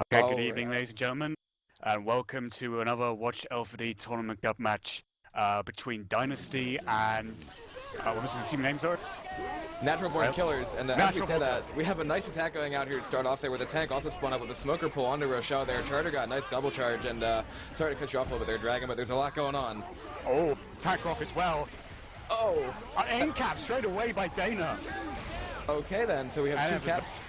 Okay, good evening, ladies and gentlemen, and welcome to another WatchL4D Tournament Cup match between Dynasty and what was the team name, sorry? Natural Born Killers, and as we say that, we have a nice attack going out here to start off there, where the tank also spun up with a smoker pull onto Rochelle there. Charter got a nice double charge, and sorry to cut you off a little bit there, Dragon, but there's a lot going on. Oh, attack rock as well. Oh! End cap straight away by Dana. Okay then, so we have two caps.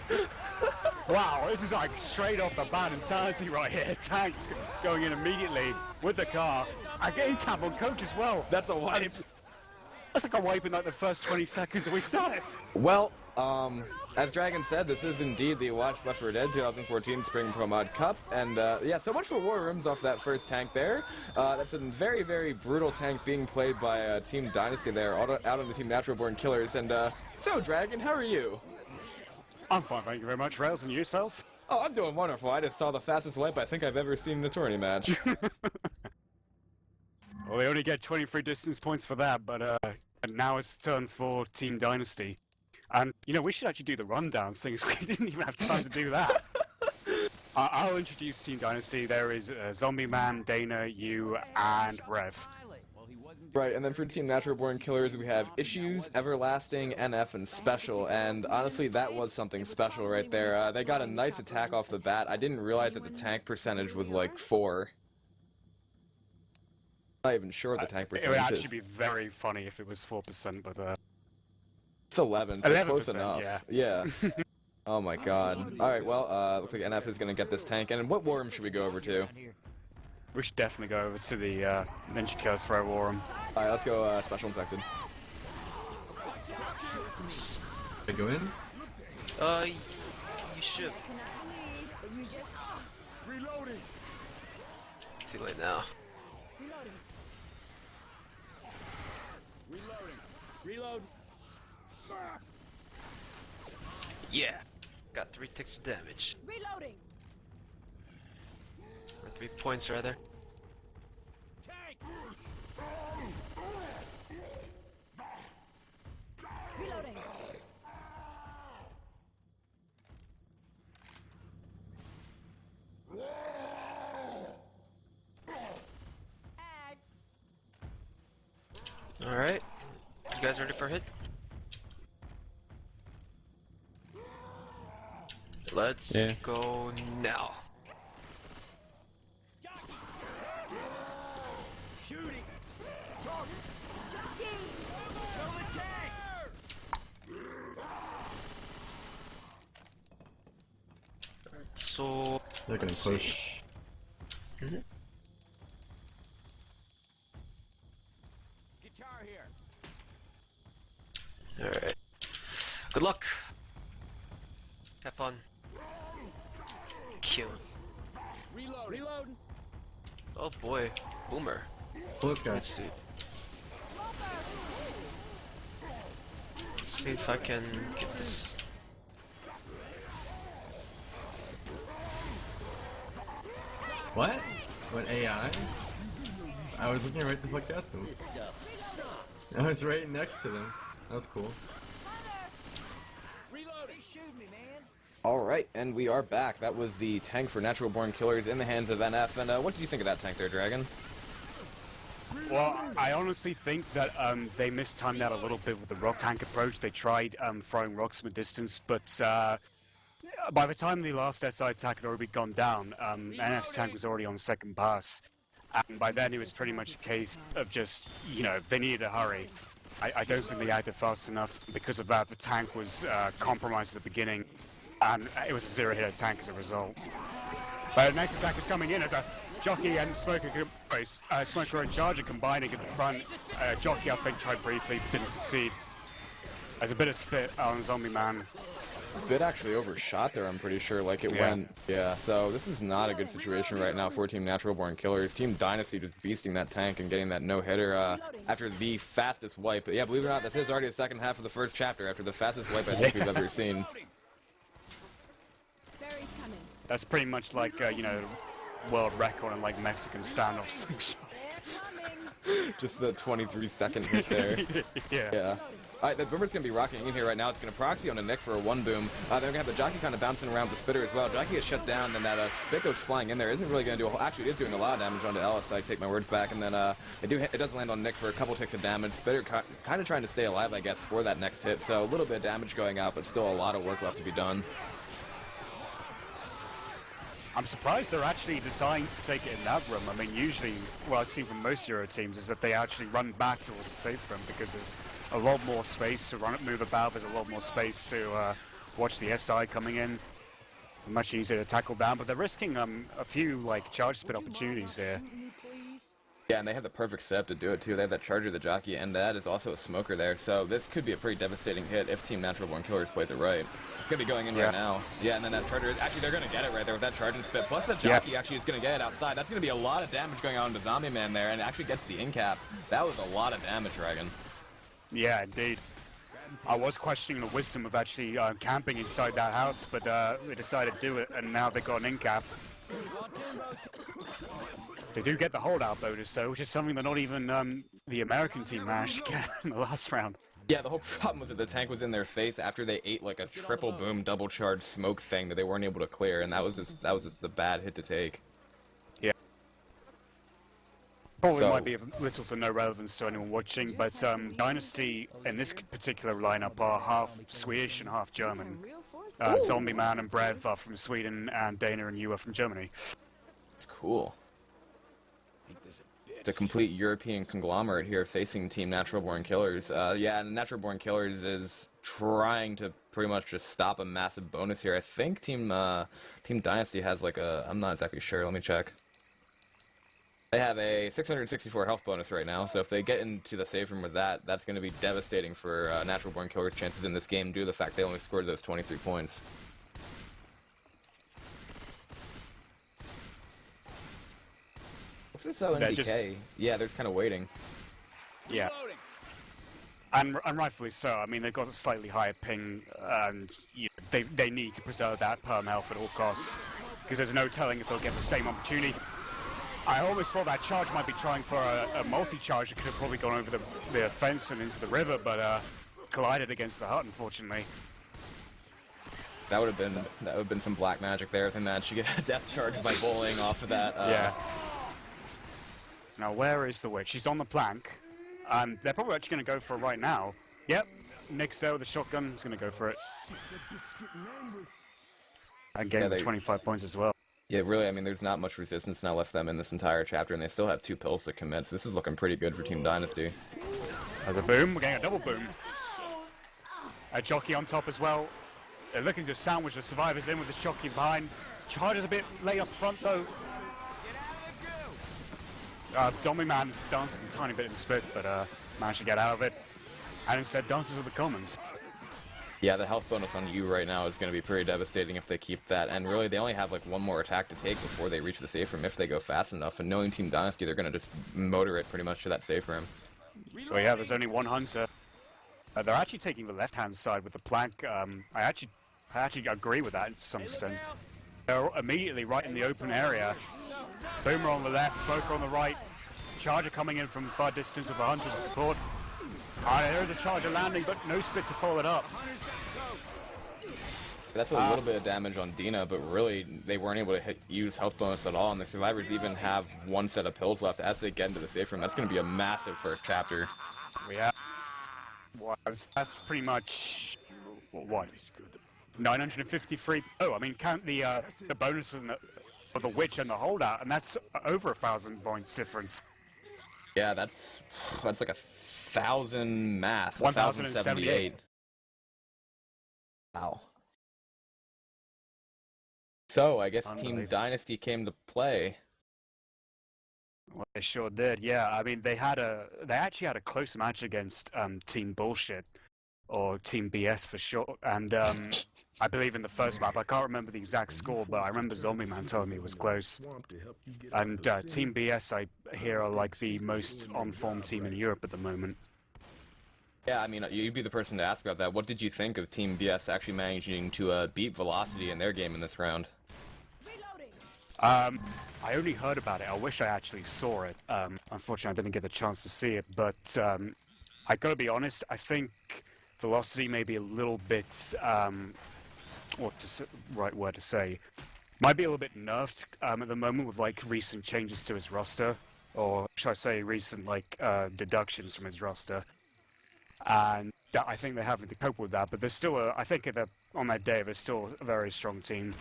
Wow, this is like straight off the bat insanity right here. Tank going in immediately with the car. A game cap on coach as well. That's a wipe. That's like a wipe in like the first 20 seconds that we started. Well, as Dragon said, this is indeed the WatchL4D 2014 Spring Pro Mod Cup, and yeah, so much for War Rooms off that first tank there. That's a very, very brutal tank being played by Team Dynasty there, out on the Team Natural Born Killers. And so, Dragon, how are you? I'm fine, thank you very much, Rails, and yourself? Oh, I'm doing wonderful. I just saw the fastest wipe I think I've ever seen in a tourney match. Well, they only get 23 distance points for that, but now it's turn for Team Dynasty. And, you know, we should actually do the rundown, seeing as we didn't even have time to do that. I'll introduce Team Dynasty. There is Zombie Man, Dana, you, and Rev. Right, and then for Team Natural Born Killers, we have Issues, Everlasting, NF, and Special, and honestly, that was something special right there. They got a nice attack off the bat. I didn't realize that the tank percentage was like 4. Not even sure what the tank percentage is. It would actually be very funny if it was 4%, but it's 11, so close enough. Yeah. Oh my god. Alright, well, looks like NF is gonna get this tank, and what war room should we go over to? We should definitely go over to the Ninja Killer's Throw War Room. Alright, let's go Special Infected. I go in? You should. Reloading. Too late now. Reload. Yeah. Got 3 ticks of damage. Reloading. Or 3 points rather. Reloading. Alright. You guys ready for a hit? Let's go now. Shooting. So They're gonna push. Guitar here. Alright. Good luck. Have fun. Kill. Reload. Oh boy. Boomer. Pull this guy. Let's see. Let's see if I can get this. What? What AI? I was looking right the fuck at them. I was right next to them. That was cool. Alright, and we are back. That was the tank for Natural Born Killers in the hands of NF, and what did you think of that tank there, Dragon? Well, I honestly think that they mistimed out a little bit with the rock tank approach. They tried throwing rocks from a distance, but by the time the last SI attack had already gone down, NF's tank was already on second pass. And by then it was pretty much a case of just, you know, they needed to hurry. I don't think they acted fast enough. Because of that, the tank was compromised at the beginning, and it was a zero-hit tank as a result. But the next attack is coming in as a Jockey and Smoker and Charger combining at the front. Jockey, I think, tried briefly, didn't succeed. There's a bit of spit on Zombie Man. Bit actually overshot there, I'm pretty sure, like it went, so this is not a good situation right now for Team Natural Born Killers. Team Dynasty just beasting that tank and getting that no-hitter after the fastest wipe. But yeah, believe it or not, this is already the second half of the first chapter after the fastest wipe I think we've ever seen. That's pretty much like, you know, world record in like Mexican standoff slingshots. Just the 23-second hit there. Yeah. Alright, the Boomer's going to be rocking in here right now. It's going to proxy on a Nick for a 1-boom. They're going to have the Jockey kind of bouncing around the Spitter as well. Jockey gets shut down, and that Spit goes flying in there. Isn't really going to do a whole... Actually, it is doing a lot of damage onto Ellis, so I take my words back. And then it does land on Nick for a couple ticks of damage. Spitter kind of trying to stay alive, I guess, for that next hit. So a little bit of damage going out, but still a lot of work left to be done. I'm surprised they're actually deciding to take it in that room. I mean, usually what I've seen from most Euro teams is that they actually run back towards the safe room because there's a lot more space to move about. There's a lot more space to watch the SI coming in. Much easier to tackle down, but they're risking a few like charge spit opportunities here. Yeah, and they have the perfect setup to do it too. They have that Charger, the Jockey, and that is also a Smoker there. So this could be a pretty devastating hit if Team Natural Born Killers plays it right. It's gonna be going in right now. Yeah, and then that Charger, actually they're gonna get it right there with that Charge and Spit. Plus that Jockey actually is gonna get it outside. That's gonna be a lot of damage going on to Zombie Man there, and it actually gets the in-cap. That was a lot of damage, Dragon. Yeah, indeed. I was questioning the wisdom of actually camping inside that house, but they decided to do it, and now they got an in-cap. They do get the holdout bonus, though, which is something that not even the American team managed to get in the last round. Yeah, the whole problem was that the tank was in their face after they ate like a triple boom, double charge smoke thing that they weren't able to clear, and that was just the bad hit to take. Yeah. Probably might be of little to no relevance to anyone watching, but Dynasty in this particular lineup are half Swedish and half German. Zombie Man and Brev are from Sweden, and Dana and you are from Germany. That's cool. It's a complete European conglomerate here facing Team Natural Born Killers. Yeah, and Natural Born Killers is trying to pretty much just stop a massive bonus here. I think Team Dynasty has like a... I'm not exactly sure. Let me check. They have a 664 health bonus right now, so if they get into the safe room with that, that's going to be devastating for Natural Born Killers' chances in this game due to the fact they only scored those 23 points. What's this NDK? Yeah, they're just kind of waiting. Yeah. And rightfully so. I mean, they've got a slightly higher ping, and they need to preserve that perm health at all costs, because there's no telling if they'll get the same opportunity. I always thought that charge might be trying for a multi-charge that could have probably gone over the fence and into the river, but collided against the hut, unfortunately. That would have been some black magic there if they managed to get a death charge by bowling off of that. Yeah. Now, where is the witch? She's on the plank. They're probably actually going to go for it right now. Yep. Nick's there with the shotgun. He's going to go for it. And getting 25 points as well. Yeah, really, I mean, there's not much resistance now left them in this entire chapter, and they still have 2 pills to commit, so this is looking pretty good for Team Dynasty. The boom. We're getting a double boom. A jockey on top as well. They're looking to sandwich the survivors in with this jockey behind. Charger's a bit late up front, though. Zombie Man dancing a tiny bit in spit, but managed to get out of it. And instead dances with the commons. Yeah, the health bonus on you right now is going to be pretty devastating if they keep that. And really, they only have like one more attack to take before they reach the safe room if they go fast enough. And knowing Team Dynasty, they're going to just motor it pretty much to that safe room. Well, yeah, there's only one hunter. They're actually taking the left-hand side with the plank. I actually agree with that to some extent. They're immediately right in the open area. Boomer on the left, Smoker on the right. Charger coming in from far distance with a hunter to support. There's a Charger landing, but no spit to follow it up. That's a little bit of damage on Dina, but really, they weren't able to use health bonus at all, and the survivors even have one set of pills left as they get into the safe room. That's going to be a massive first chapter. Yeah. That's pretty much... what? 953... Oh, I mean, count the bonus for the witch and the holdout, and that's over 1,000 points difference. Yeah, that's like 1,000 math. 1,078. Wow. So, I guess Team Dynasty came to play. Well, they sure did, yeah. I mean, they actually had a close match against Team Bullshit, or Team BS for short, and I believe in the first map, I can't remember the exact score, but I remember Zombie Man telling me it was close. And Team BS, I hear, are like the most on-form team in Europe at the moment. Yeah, I mean, you'd be the person to ask about that. What did you think of Team BS actually managing to beat Velocity in their game in this round? I only heard about it. I wish I actually saw it. Unfortunately, I didn't get the chance to see it. But I gotta be honest. I think Velocity may be a little bit, what's the right word to say? Might be a little bit nerfed at the moment with like recent changes to his roster, or should I say recent like deductions from his roster. And I think they're having to cope with that. But there's still, I think on that day, there's still a very strong team.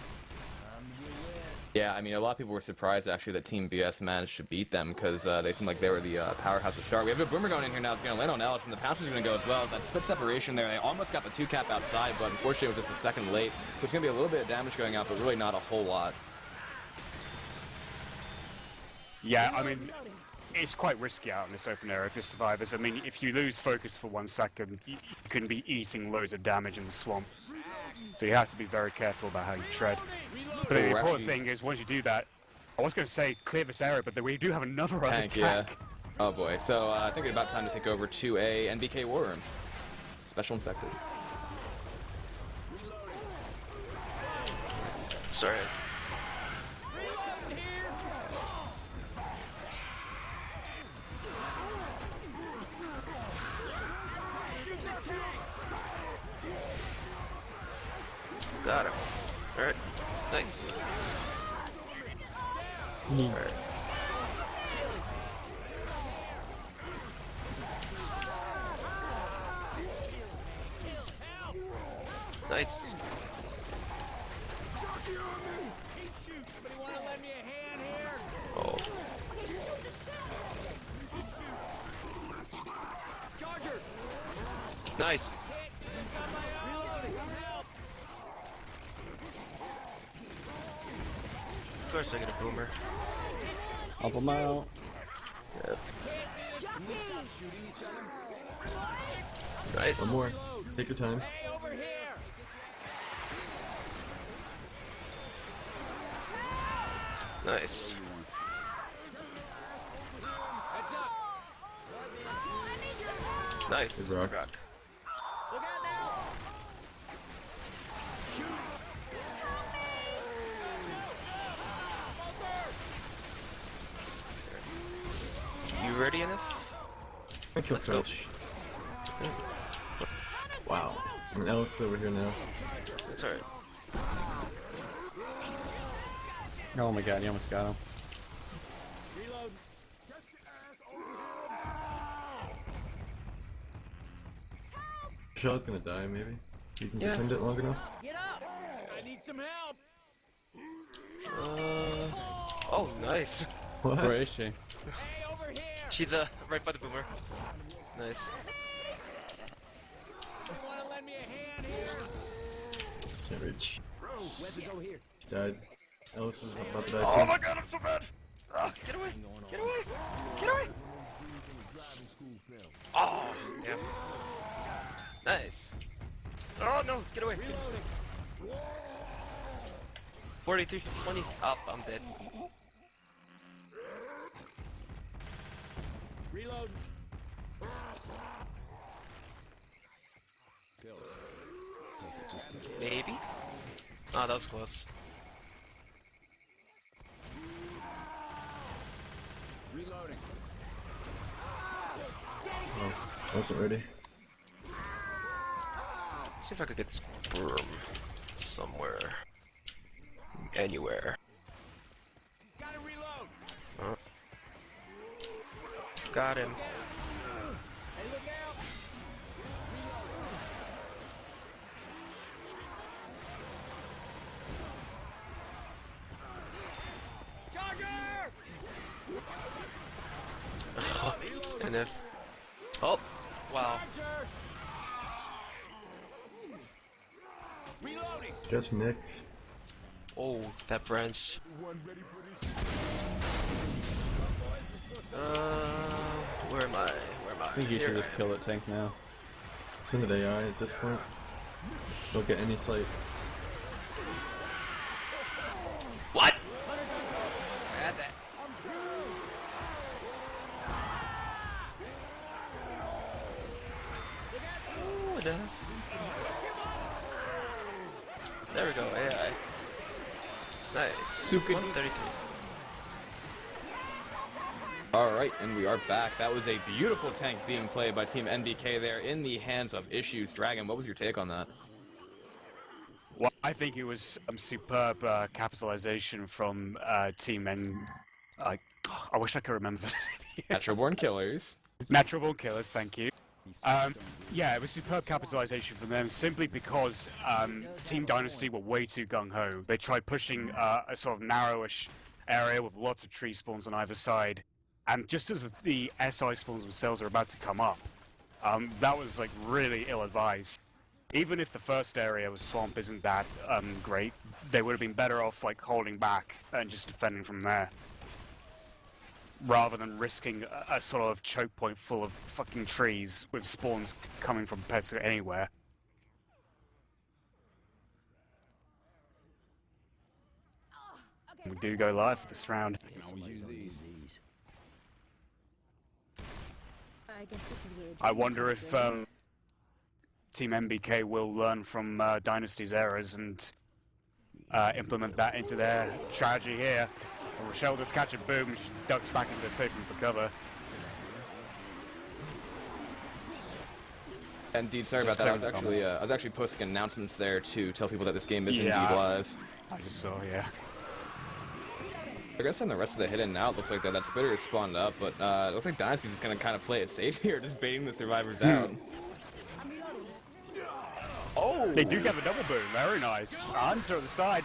Yeah, I mean, a lot of people were surprised, actually, that Team BS managed to beat them, because they seemed like they were the powerhouse to start. We have a Boomer going in here now. It's going to land on Ellis, and the pass is going to go as well. That split separation there, they almost got the 2-cap outside, but unfortunately it was just a second late. So it's going to be a little bit of damage going out, but really not a whole lot. Yeah, I mean, it's quite risky out in this open area for survivors. I mean, if you lose focus for 1 second, you can be eating loads of damage in the swamp. So you have to be very careful about how you tread. But the important thing is, once you do that, I was going to say clear this area, but we do have another tank. Yeah. Oh boy. So I think it's about time to take over 2A NBK War Room. Special Infected. Sorry. Got him. Alright. Nice. Alright. Nice. Oh. Nice. Of course I get a boomer. Help him out. Yep. Nice. One more. Take your time. Nice. Nice. Good rock. You ready enough? I killed Crouch. Wow. And Ellis is over here now. That's alright. Oh my god, you almost got him. Shell's gonna die, maybe. You can defend it long enough. Get up! I need some help! Oh, nice. What? Where is she? Hey, over here! She's right by the boomer. Nice. You wanna lend me a hand here? Can't reach. Weapons over here. She died. Ellis is about to die Oh too. my god, I'm so bad! Get away! Get away! Get away! Oh, damn. Nice. Oh no, get away! 43, 20. Oh, I'm dead. Reload. Maybe? Oh, that was close. Reloading. Oh, I wasn't ready. Let's see if I could get this broom somewhere. Anywhere. Gotta reload. Oh. Got him. Hey, look out! Charger! And if... Oh! Wow. Charger! Reloading. Judge Nick. Oh, that branch. Where am I? Where am I? I think you should Here just I am. kill that tank now. It's in the AI at this point. Don't get any sight. What? I had that. Ooh, enough. There we go, AI. Nice. Suka- 133. Alright, and we are back. That was a beautiful tank being played by Team NBK there in the hands of Issues. Dragon, what was your take on that? Well, I think it was superb capitalization from Team N. I wish I could remember. Metroborn Killers. Natural Born Killers, thank you. Yeah, it was superb capitalization from them simply because Team Dynasty were way too gung-ho. They tried pushing a sort of narrowish area with lots of tree spawns on either side, and just as the SI spawns themselves are about to come up, that was like really ill-advised. Even if the first area with Swamp isn't that great, they would have been better off like holding back and just defending from there, rather than risking a sort of choke point full of fucking trees with spawns coming from basically anywhere. We do go live for this round. I can always use these. I guess this is weird. I wonder if Team MBK will learn from Dynasty's errors and implement that into their strategy here. Rochelle does catch a boom, and she ducks back into the safe room for cover. Indeed, sorry Just about that. clearing the I was actually posting announcements there to tell people that this game is Yeah. indeed live. I just saw, yeah. I guess on the rest of the hidden now, it looks like that Splitter is spawned up, but it looks like Dynasty's just gonna kind of play it safe here, just baiting the survivors out. Oh! They do get the double boom, very nice. Hunter at the side.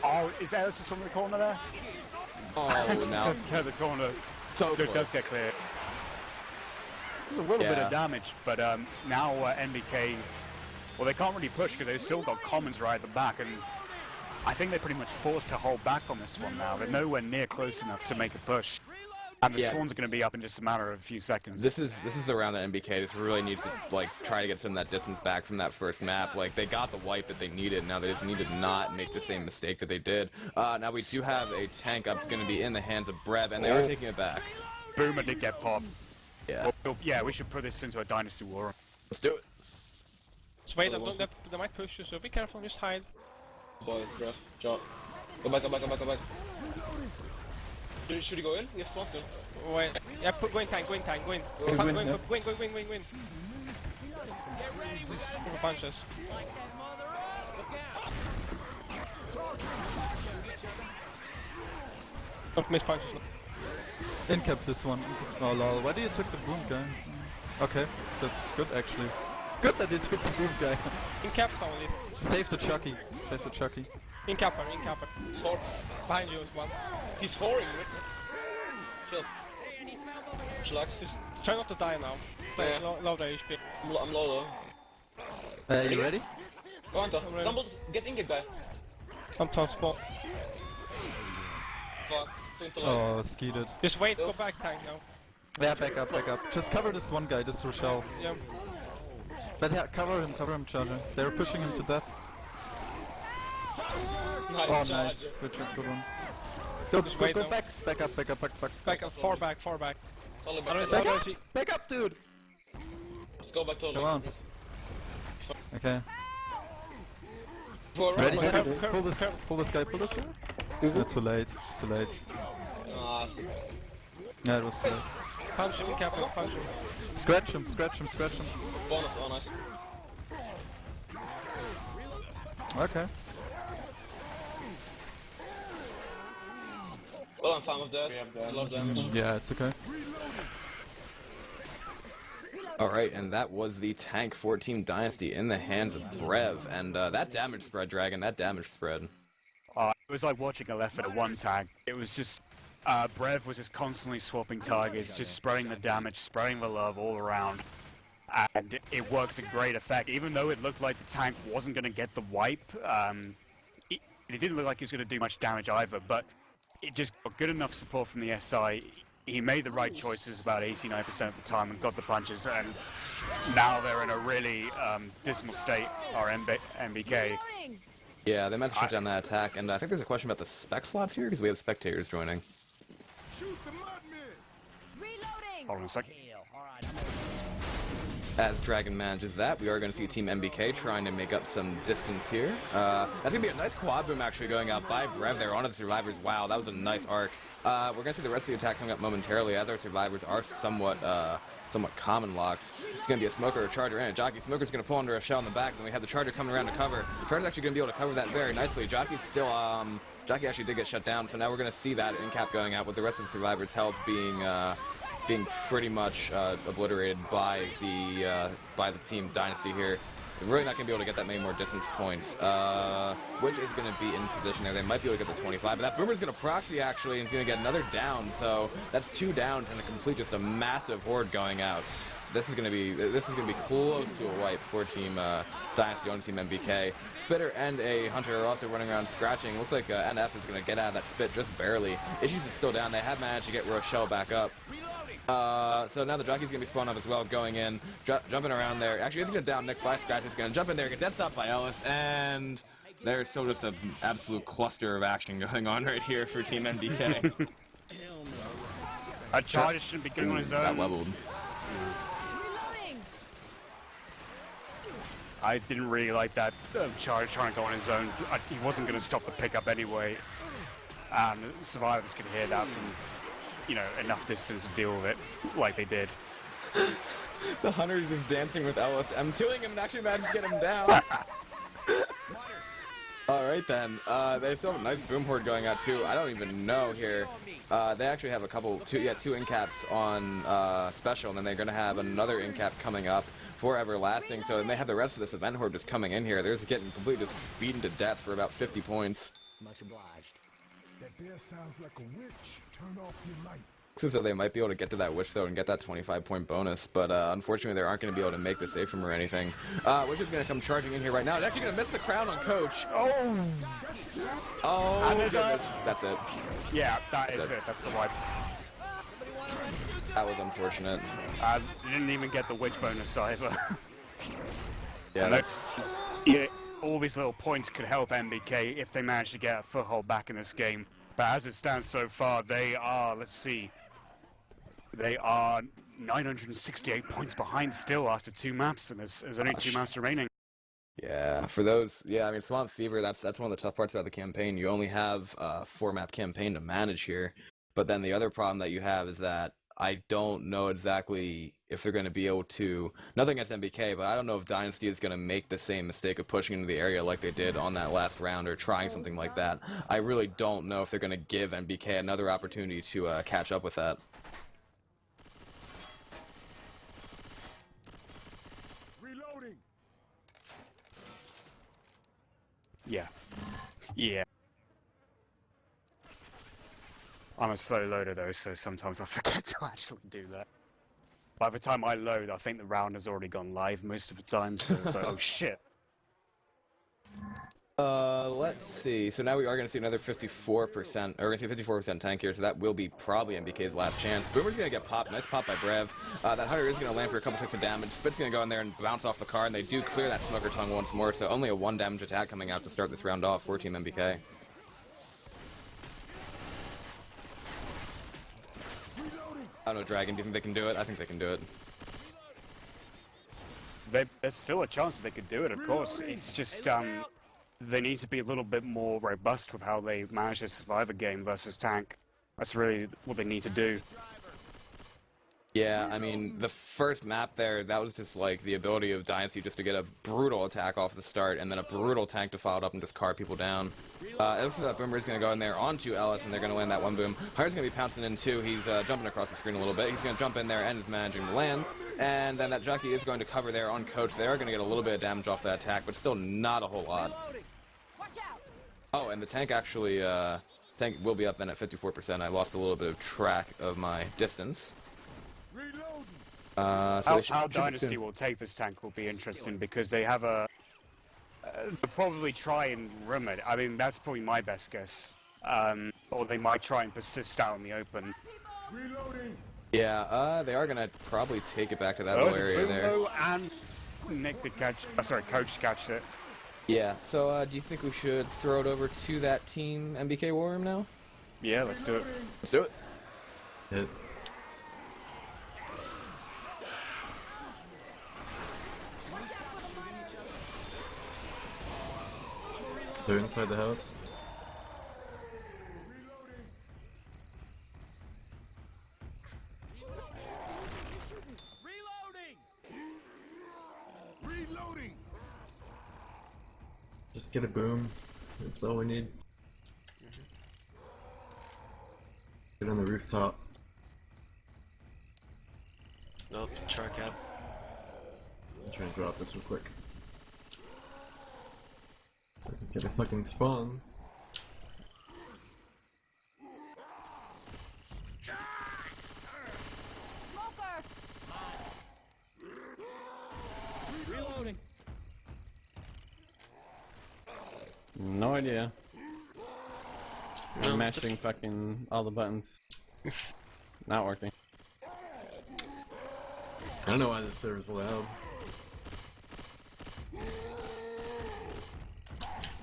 Oh, is Ellis just on the corner there? Oh, now Does get the corner. so It does close. get clear. There's a little bit Yeah. of damage, but now NBK, well, they can't really push because they've still got commons right at the back, and I think they're pretty much forced to hold back on this one now. They're nowhere near close enough to make a push, and the Yeah. spawns are going to be up in just a matter of a few seconds. This is the round that NBK just really needs to like try to get some of that distance back from that first map. Like they got the wipe that they needed. Now they just need to not make the same mistake that they did. Now we do have a tank up. It's going to be in the hands of Brev, and they are taking it back. Boomer did get popped. Yeah, Yeah, we should put this into a Dynasty war. let's do it. Just wait, they might push you, so be careful, just hide. Boy, bro. Jump. Go back, go back, go back, go back. Should he go in? Yes, wants to. Wait, yeah, go in tank, go in tank, go in. Go Go in, in, yeah. go in. Go for punches. Don't miss punches. Incap this one. Oh lol, why do you took the boom guy? Okay, that's good actually. Good that you took the boom guy. In cap someone is. Save the Chucky. Save the Chucky. In capper, in capper. He's whoring. Behind you is one. He's whoring. Chill. Relax. Just try not to die now. Play Yeah. low their HP. I'm low though. You ready? Go on, ready. Stumble, get in, guy. I'm top spot. Fuck. Soon to low. Oh, skeeted. Just wait, go back tank now. Yeah, back up, back up. Just cover this one guy, this Rochelle. Yeah. But yeah, cover him, Charger. They're pushing him to death. Nice Oh, charge. nice. Good one. Go, Just go, wait go now. back, back up. Back up, far back. Totally I don't back. know Back if up! Back up, dude! Let's go back totally. Come on. Okay. Go around. Ready? Careful, Ready? careful, Pull this guy. Yeah, too late. Ah, Yeah, it was too late. punch him, in capper, punch him. Scratch him. bonus. Oh, nice. Okay. Well, I'm fine with that. It's a lot of damage. Yeah, it's okay. Alright, and that was the tank for Team Dynasty in the hands of Brev. And that damage spread, Dragon, that damage spread. It was like watching a Left 4 Dead tag. It was just, Brev was just constantly swapping targets, just spreading the damage, spreading the love all around. And it works a great effect. Even though it looked like the tank wasn't going to get the wipe, it didn't look like he was going to do much damage either, but it just got good enough support from the SI. He made the right choices about 89% of the time and got the punches, and now they're in a really dismal state, our MBK. Yeah, they meant to shut down that attack, and I think there's a question about the spec slots here, because we have spectators joining. Reloading. Hold on a second. As Dragon manages that, we are going to see Team MBK trying to make up some distance here. That's going to be a nice quad boom actually going out by Brev there onto the survivors. Wow, that was a nice arc. We're going to see the rest of the attack coming up momentarily as our survivors are somewhat common locks. It's going to be a Smoker or a Charger and a Jockey. Smoker's going to pull under a shell in the back, and then we have the Charger coming around to cover. Charger's actually going to be able to cover that very nicely. Jockey's still, Jockey actually did get shut down, so now we're going to see that in cap going out with the rest of the survivors' health being pretty much obliterated by the team Dynasty here. They're really not going to be able to get that many more distance points. Which is going to be in position there. They might be able to get the 25, but that Boomer's going to proxy actually, and he's going to get another down. So that's 2 downs and just a massive horde going out. This is going to be close to a wipe for Team Dynasty on Team MBK. Spitter and a Hunter are also running around scratching. Looks like NF is going to get out of that spit just barely. Issues is still down. They have managed to get Rochelle back up. So now the Jockey's going to be spawned up as well, going in, jumping around there. Actually, he's going to down Nick by Scratch. He's going to jump in there, get dead stopped by Ellis, and there's still just an absolute cluster of action going on right here for Team MDK. A Charger shouldn't be getting on his own. That leveled. I didn't really like that Charger trying to go on his own. He wasn't going to stop the pickup anyway. Survivors could hear that from, enough distance to deal with it, like they did. The Hunter's just dancing with Ellis. I'm killing him and actually managed to get him down. Alright then, they still have a nice boom horde going out too. I don't even know here. They actually have two incaps on special, and then they're going to have another incap coming up for Everlasting. So then they have the rest of this event horde just coming in here. They're just getting completely just beaten to death for about 50 points. Much obliged. That bear sounds like a witch. Turn off your light. So they might be able to get to that Witch though and get that 25-point bonus, but unfortunately they aren't going to be able to make the save from or anything. Witch is going to come charging in here right now. It's actually going to miss the crown on Coach. Oh, goodness. That's it. Yeah, that is it. That's the wipe. That was unfortunate. They didn't even get the Witch bonus either. Yeah, that's... all these little points could help MBK if they manage to get a foothold back in this game. But as it stands so far, they are, let's see, they are 968 points behind still after 2 maps, and there's only 2 maps remaining. Yeah, for those, I mean, Swamp Fever, that's one of the tough parts about the campaign. You only have a 4-map campaign to manage here, but then the other problem that you have is that I don't know exactly if they're going to be able to, nothing against MBK, but I don't know if Dynasty is going to make the same mistake of pushing into the area like they did on that last round or trying something like that. I really don't know if they're going to give MBK another opportunity to catch up with that. Reloading. Yeah. I'm a slow loader though, so sometimes I forget to actually do that. By the time I load, I think the round has already gone live most of the time, so it's like, oh shit. Let's see. So now we are going to see another 54%, or we're going to see 54% tank here, so that will be probably MBK's last chance. Boomer's going to get popped. Nice pop by Brev. That Hunter is going to land for a couple ticks of damage. Spit's going to go in there and bounce off the car, and they do clear that Smoker Tongue once more, so only a 1 damage attack coming out to start this round off for Team MBK. I don't know, Dragon, do you think they can do it? I think they can do it. There's still a chance that they could do it, of course. It's just, they need to be a little bit more robust with how they manage to survive a game versus tank. That's really what they need to do. Yeah, I mean, the first map there, that was just like the ability of Dynasty just to get a brutal attack off the start, and then a brutal tank to follow it up and just car people down. It looks like that Boomer is going to go in there onto Ellis, and they're going to land that 1 boom. Hunter's going to be pouncing in too. He's jumping across the screen a little bit. He's going to jump in there and is managing to land. And then that Jockey is going to cover there on Coach. They are going to get a little bit of damage off that attack, but still not a whole lot. Oh, and the tank actually, tank will be up then at 54%. I lost a little bit of track of my distance. How Dynasty will take this tank will be interesting because they have a... they'll probably try and room it. I mean, that's probably my best guess. Or they might try and persist out in the open. Yeah, they are going to probably take it back to that little area there. And Nick did catch... sorry, Coach catched it. Yeah, so do you think we should throw it over to that Team MBK War Room now? Yeah, let's do it. Let's do it. Hit. They're inside the house. Reloading! Just get a boom. That's all we need. Get on the rooftop. Nope, truck out. I'm trying to drop this real quick. So I can get a fucking spawn. Reloading. No idea. No, I'm mashing fucking all the buttons. Not working. I don't know why this server's loud.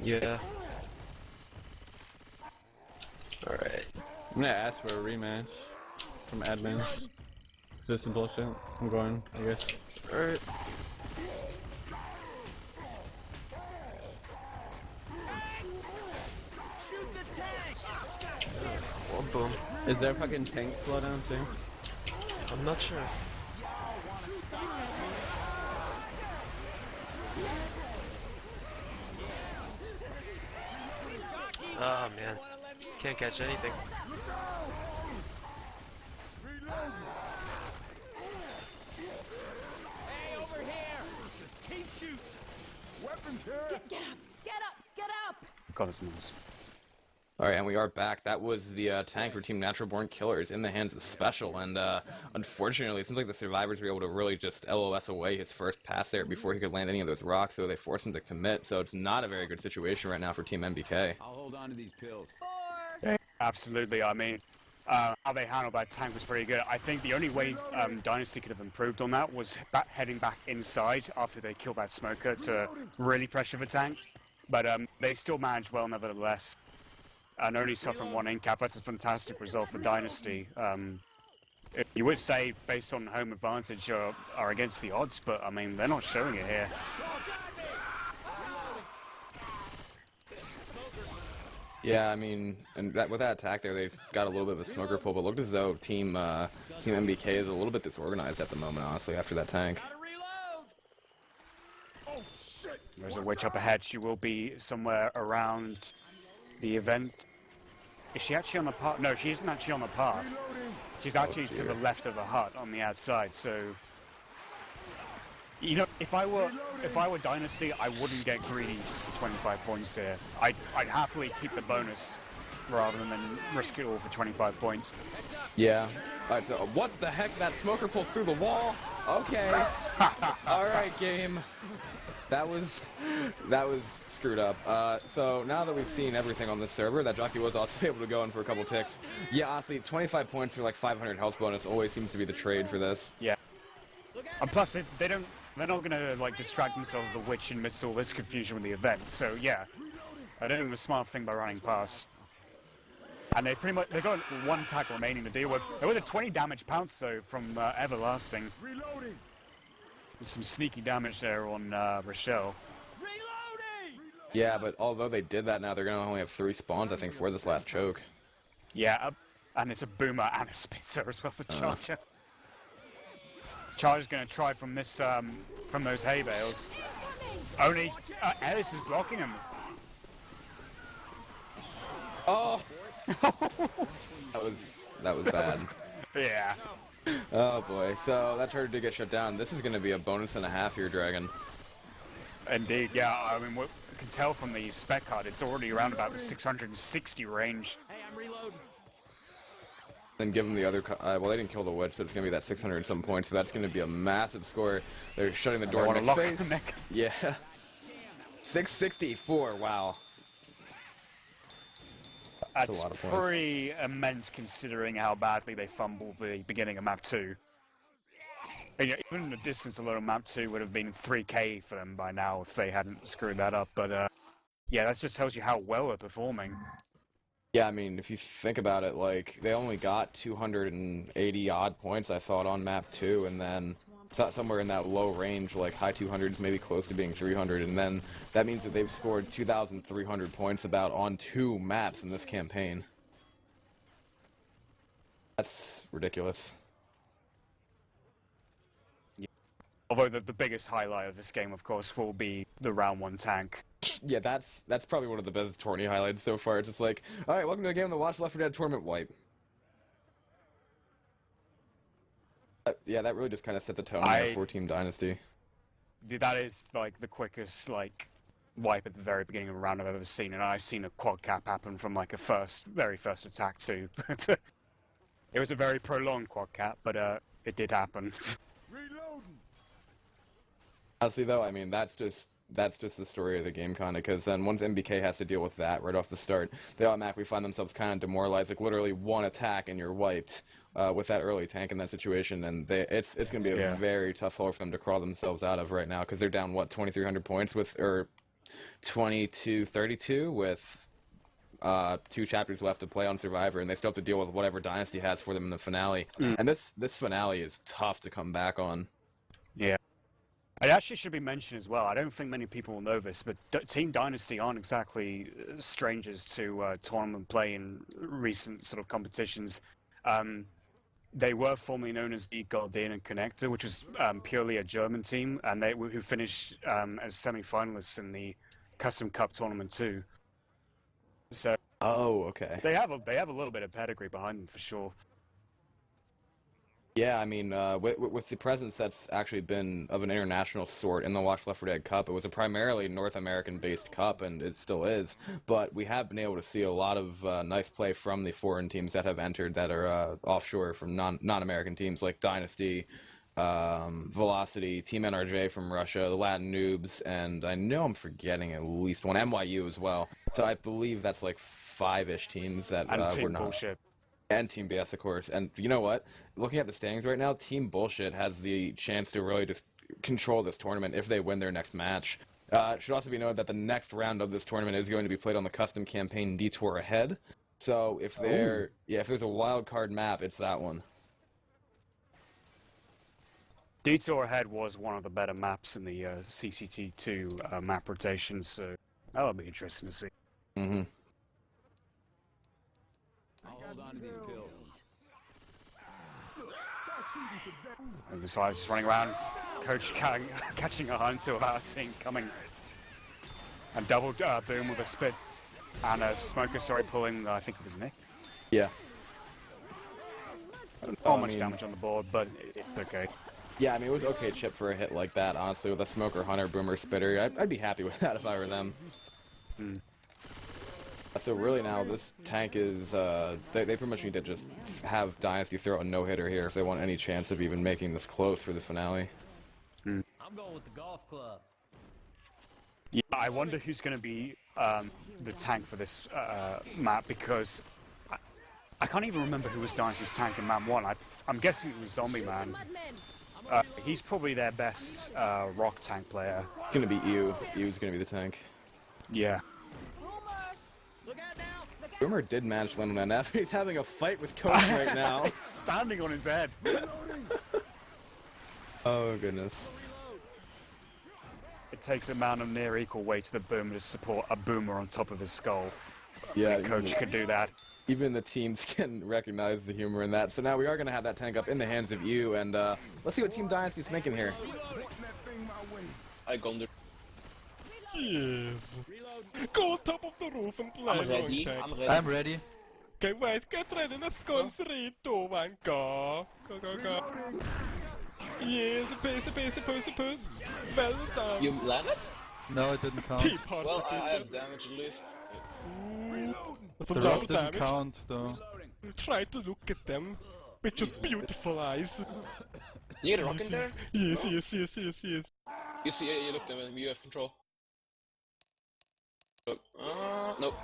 Yeah. Alright. I'm gonna ask for a rematch from admin. Is this some bullshit? I'm going, I guess. Alright. One boom. Is there fucking tank slowdown too? I'm not sure. Oh man. Can't catch anything. Hey, over here! Keep shooting! Weapons here! Get up! Get up! Get up! God, this moves. Alright, and we are back. That was the tank for Team Natural Born Killers in the hands of Special, and unfortunately, it seems like the survivors were able to really just LOS away his first pass there before he could land any of those rocks, so they forced him to commit, so it's not a very good situation right now for Team MBK. I'll hold on to these pills. Absolutely, I mean, how they handled that tank was pretty good. I think the only way Dynasty could have improved on that was heading back inside after they killed that smoker to really pressure the tank. But they still managed well nevertheless. And only suffering one in-cap, that's a fantastic result for Dynasty. You would say, based on home advantage, are against the odds, but I mean, they're not showing it here. Yeah, I mean, and with that attack there, they got a little bit of a smoker pull, but looked as though Team MBK is a little bit disorganized at the moment, honestly, after that tank. There's a witch up ahead. She will be somewhere around the event. Is she actually on the path? No, she isn't actually on the path. She's actually to the left of the hut on the outside, so... You know, if I were Dynasty, I wouldn't get greedy just for 25 points here. I'd happily keep the bonus rather than risk it all for 25 points. Yeah. Alright, so what the heck? That smoker pulled through the wall? Okay. Alright, game. That was screwed up. So now that we've seen everything on this server, that jockey was also able to go in for a couple ticks. Yeah, honestly, 25 points for like 500 health bonus always seems to be the trade for this. Yeah. And plus, they're not gonna like distract themselves with the witch and miss all this confusion with the event. So yeah, I don't think the smart thing by running past. And they've got one attack remaining to deal with. There was a 20 damage pounce though from Everlasting. Reloading! There's some sneaky damage there on Rochelle. Reloading! Yeah, but although they did that now, they're gonna only have 3 spawns, I think, for this last choke. Yeah, and it's a boomer and a spitzer as well as a charger. Charger's gonna try from this from those hay bales. Only Ellis is blocking him. Oh! that was bad. Yeah. Oh boy, so that charger did get shut down. This is gonna be a bonus and a half here, Dragon. Indeed, yeah. I mean, what you can tell from the spec card, it's already around about the 660 range. Hey, I'm reloading. Then give them the other. Well, they didn't kill the witch, so it's gonna be that 600 and some points. So that's gonna be a massive score. They're shutting the door in his face. Yeah. 664. Wow. That's a lot of points. Pretty immense considering how badly they fumbled the beginning of map 2. And, yeah, even the distance alone map 2 would have been 3k for them by now if they hadn't screwed that up. But yeah, that just tells you how well they're performing. Yeah, I mean, if you think about it, like, they only got 280 odd points, I thought, on map 2, and then somewhere in that low range, like high 200s, maybe close to being 300, and then that means that they've scored 2,300 points about on 2 maps in this campaign. That's ridiculous. Yeah. Although the biggest highlight of this game, of course, will be the round 1 tank. Yeah, that's probably one of the best tourney highlights so far. It's just like, alright, welcome to a game of the WatchL4D tournament wipe. Yeah, that really just kind of set the tone for Team Dynasty. That is, like, the quickest, like, wipe at the very beginning of a round I've ever seen, and I've seen a quad cap happen from, like, very first attack, too. It was a very prolonged quad cap, but, it did happen. Reloading. Honestly, though, I mean, that's just the story of the game, kind of, because then once MBK has to deal with that right off the start, they automatically find themselves kind of demoralized, like, literally one attack and you're wiped. With that early tank in that situation, and it's going to be a very tough hole for them to crawl themselves out of right now, because they're down, what, 2,300 points or 22-32 with 2 chapters left to play on Survivor, and they still have to deal with whatever Dynasty has for them in the finale. And this finale is tough to come back on. Yeah. It actually should be mentioned as well. I don't think many people will know this, but Team Dynasty aren't exactly strangers to tournament play in recent sort of competitions. They were formerly known as the Guardian and Connector, which was purely a German team, and who finished as semi-finalists in the Custom Cup tournament too. So, okay. They have a little bit of pedigree behind them for sure. Yeah, I mean, with the presence that's actually been of an international sort in the WatchL4D Cup, it was a primarily North American-based cup, and it still is, but we have been able to see a lot of nice play from the foreign teams that have entered that are offshore from non-American teams like Dynasty, Velocity, Team NRJ from Russia, the Latin Noobs, and I know I'm forgetting at least one, NYU as well. So I believe that's like 5-ish teams that were not... Bullshit. And Team BS, of course. And you know what? Looking at the standings right now, Team Bullshit has the chance to really just control this tournament if they win their next match. It should also be noted that the next round of this tournament is going to be played on the custom campaign Detour Ahead. So if if there's a wild card map, it's that one. Detour Ahead was one of the better maps in the CCT2 map rotation, so that'll be interesting to see. Mm-hmm. And so I was just running around, Coach catching a hunter without seeing coming. And double boom with a spit. And a smoker, pulling, I think it was Nick. Yeah. I don't know how much damage on the board, but it's okay. Yeah, I mean, it was okay chip for a hit like that, honestly, with a smoker, hunter, boomer, spitter. I'd be happy with that if I were them. Hmm. So really now, this tank is, they pretty much need to just have Dynasty throw a no-hitter here if they want any chance of even making this close for the finale. I'm going with the golf club. Yeah, I wonder who's going to be the tank for this map, because I can't even remember who was Dynasty's tank in map 1. I'm guessing it was Zombie Man. He's probably their best rock tank player. It's going to be Ew. Ew's going to be the tank. Yeah. Boomer did manage to land on that after he's having a fight with Coach right now. He's standing on his head. Oh, goodness. It takes a man of near equal weight to the Boomer to support a Boomer on top of his skull. Yeah, Coach could do that. Even the teams can recognize the humor in that. So now we are going to have that tank up in the hands of Ew, and let's see what Team Dynasty's thinking here. I gone there. Yes. Go on top of the roof and play. I'm ready. I'm ready. I'm ready. Okay, wait, get ready. Let's go in 3, 2, 1, go. Go, go, go. Yes, puss. Well done. You landed? No, it didn't count. Well, I have damage at least. The rock didn't count, though. Try to look at them with your beautiful eyes. You get a rock in there? Yes. You see, you look at them, you have control. Look. Nope.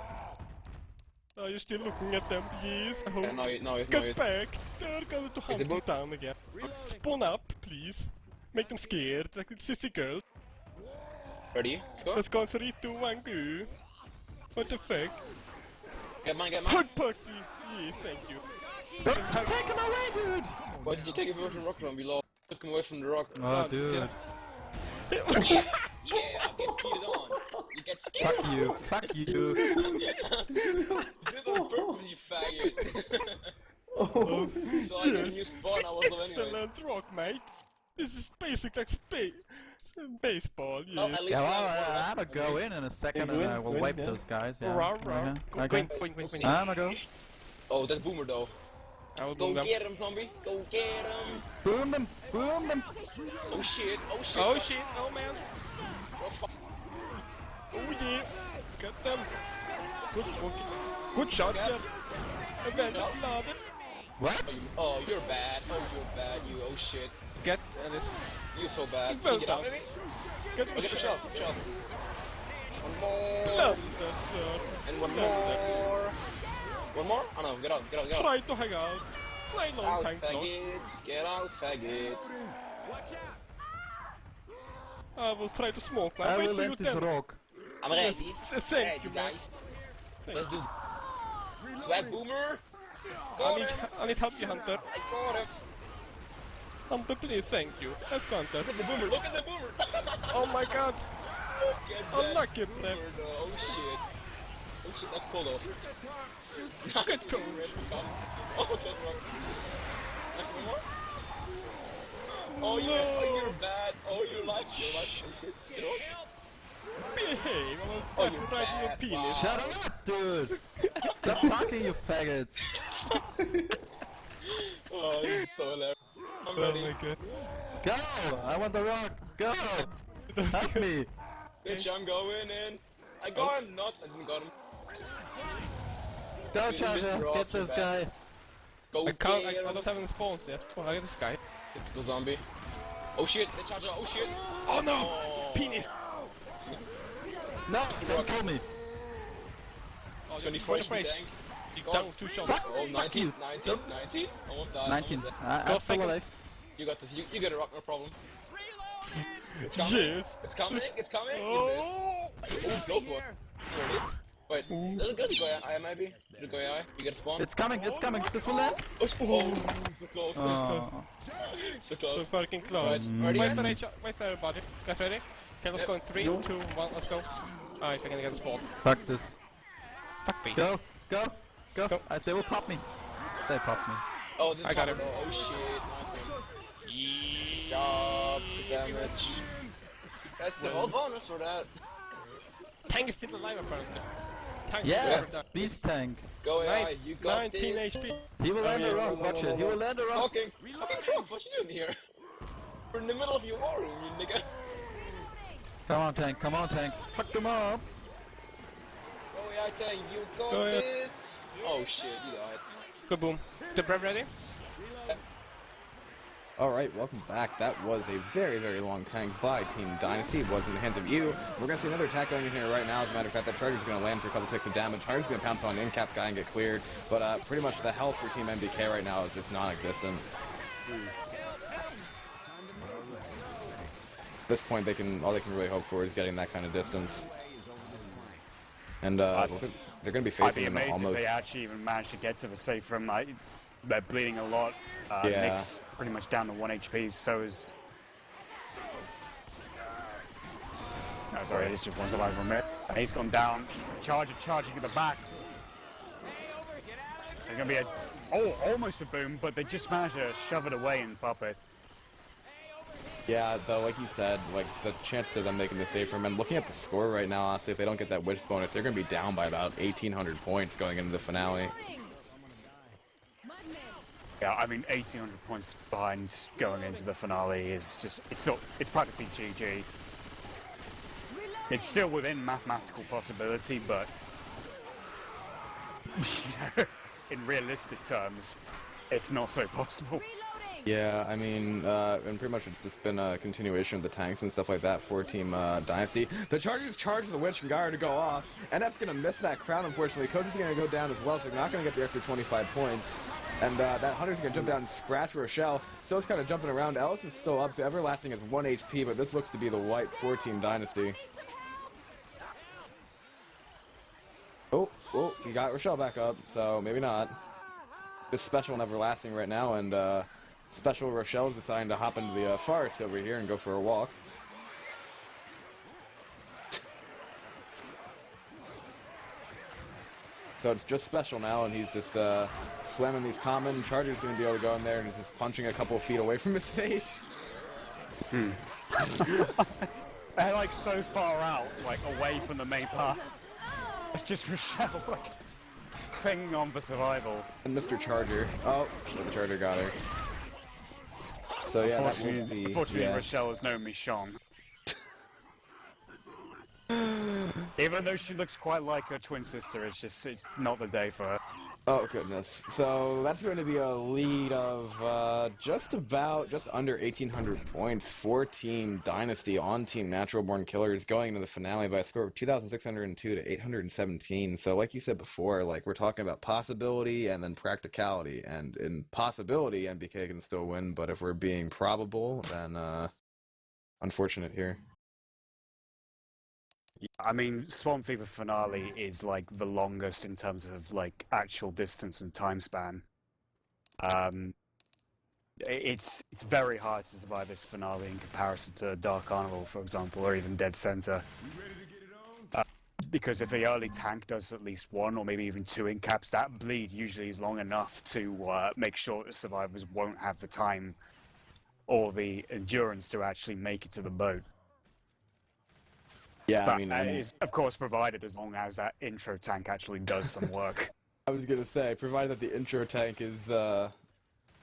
Are you still looking at them? Yes. I hope. Yeah, Get back! They're going to hunt them down again. Spawn up, please. Make them scared, like a sissy girl. Ready? Let's go. Let's go 3, 2, 1, go. What the fuck? Get mine. Hug party! Yeah, thank you. Don't take him away, dude! Why did you take a version rocket on? We lost. Took him away from the rock. Oh, dude. Yeah, get speeded on. You get scared. Fuck you. Fuck you. You did it on purpose, you faggot. So I didn't use spawn, I was low anyway. Excellent rock, mate. This is basic like baseball, yeah. Oh, at least Yeah, I well, won. I'm gonna go in a second Go and in, I will go in, wipe yeah. those guys. Yeah. Rah, Okay, rah. okay. Win. I'm gonna go. Oh, that's Boomer though. I will Go boom them. get him, zombie. Go get him. Boom them. Boom them. Oh shit, oh shit. Oh shit, oh man. Oh yeah. Get them. Good shot, Got yeah. And then loaded. What? Oh, you're bad. Oh, you're bad. You, oh shit. Get Alice. You're so bad. Well Can you get out done. of it? Get Oh, get the shot, shot. One more. Love that shot. And one more. One more? Oh no, get out, get out, get out. Try to hang out. Play long Out, time clock. faggot. Get out, faggot. I will try to smoke. I Wait will till you end this tell. rock. I'm ready. Thank Ready, you, man. guys. Let's do Swag Boomer. I Got need, him. I need help you, Hunter. I got him. Hunter, please, thank you. Let's go, Hunter. Look at the Boomer, look at the Boomer. Oh my god. Look at that Unlucky Boomer, play. though. Oh shit. Oh shit, that's cool though. Good goal. Oh, that's wrong. That's one more. Oh yes, oh you're bad. Oh you're like shit. Get off. Behave. I was Oh, you're right in your bad. penis. Wow. Shut up, dude. Stop talking, you faggots. Oh, this is so hilarious. I'm ready. Oh my god. Go. I want the rock. Go. Help me. Bitch, I'm going in. I got him. Not. I didn't got him. Go, Dude, Charger. Mr. Rock, Get you're this bad. guy. Go I can't. get I him. don't have any spawns yet. Come on, I get this guy. Typical zombie. Oh shit, the charger. Oh shit. Oh no! Oh. Penis! No, don't kill me. Oh, 24 you're HP tank. You down 2 shots. Fuck. Oh, 19, you. 19, 19. Almost died. 19. Almost died. I'm still second. alive. You got this. You get a rock, no problem. It's coming. Yes! It's coming. It's coming. You Oh! missed. Ooh, close one. Ready? Wait, does it go to go AI maybe? Did it go AI? You get a spawn? It's coming. It's coming. This will land. Oh, so close. Oh. So So close. fucking close. Right, ready Wait guys? wait for everybody. Guys ready? Okay, let's Yep. go in 3, 2, 1, let's go. Alright, we're gonna get a spawn. Fuck this. Fuck me. Go. Go. Go. Go. They will pop me. They popped me. Oh, this I got him. him. Oh shit, nice one. Job, damage. That's a whole bonus for that. Tank is still alive apparently. Tank is Yeah. never done. Beast tank. Go AI, you got 19 this. HP. He will land yeah, a rock. Watch it. He will land a rock. Fucking Crocs, what you doing here? We're in the middle of your war room, you nigga. Come on, tank. Come on, tank. Fuck them up. Go AI tank, you got Go ahead. this. Oh shit, you died. Good boom. The bread ready? Alright, welcome back. That was a very, very long tank by Team Dynasty. It was in the hands of you. We're going to see another attack going in here right now. As a matter of fact, that Charger's going to land for a couple ticks of damage. Charger's going to pounce on an in-cap guy and get cleared. But pretty much the health for Team MDK right now is just non-existent. At this point, all they can really hope for is getting that kind of distance. And they're going to be I'd facing be him amazed almost... if they actually even managed to get to the safe room. Like, they're bleeding a lot. Yeah. Nick's pretty much down to 1 HP, so is... No, sorry, it's just one survivor from it. And he's gone down. Charging at the back. There's going to be almost a boom, but they just managed to shove it away and pop it. Yeah, though, like you said, like, the chance of them making the safe room, and looking at the score right now, honestly, if they don't get that witch bonus, they're going to be down by about 1,800 points going into the finale. Yeah, I mean, 1,800 points behind going into the finale is just, it's practically GG. It's still within mathematical possibility, but in realistic terms, it's not so possible. Yeah, I mean, and pretty much it's just been a continuation of the tanks and stuff like that for Team Dynasty. The Chargers charge the Witch and Gyre to go off, and that's going to miss that crown, unfortunately. Coach is going to go down as well, so they're not going to get the extra 25 points. And that Hunter's going to jump down and scratch Rochelle. So it's kind of jumping around. Ellis is still up, so Everlasting has 1 HP, but this looks to be the white for Team Dynasty. Oh, he got Rochelle back up, so maybe not. This special on Everlasting right now, and Special Rochelle's deciding to hop into the forest over here and go for a walk. So it's just special now, and he's just slamming these common. Charger's going to be able to go in there, and he's just punching a couple of feet away from his face. They're like so far out, like away from the main path. It's just Rochelle like clinging on for survival. And Mr. Charger. Oh, the Charger got her. So yeah, that will be... Unfortunately, yeah. Rochelle has known me Sean. Even though she looks quite like her twin sister, it's just not the day for her. Oh goodness. So that's going to be a lead of just under 1,800 points for Team Dynasty on Team Natural Born Killers, going into the finale by a score of 2,602 to 817. So like you said before, like we're talking about possibility and then practicality. And in possibility, MBK can still win, but if we're being probable, then unfortunate here. I mean, Swan Fever finale is like the longest in terms of like actual distance and time span. It's very hard to survive this finale in comparison to Dark Carnival, for example, or even Dead Center. Because if the early tank does at least one or maybe even two incaps, that bleed usually is long enough to make sure that survivors won't have the time or the endurance to actually make it to the boat. Yeah, but I mean, is of course provided as long as that intro tank actually does some work. I was gonna say, provided that the intro tank is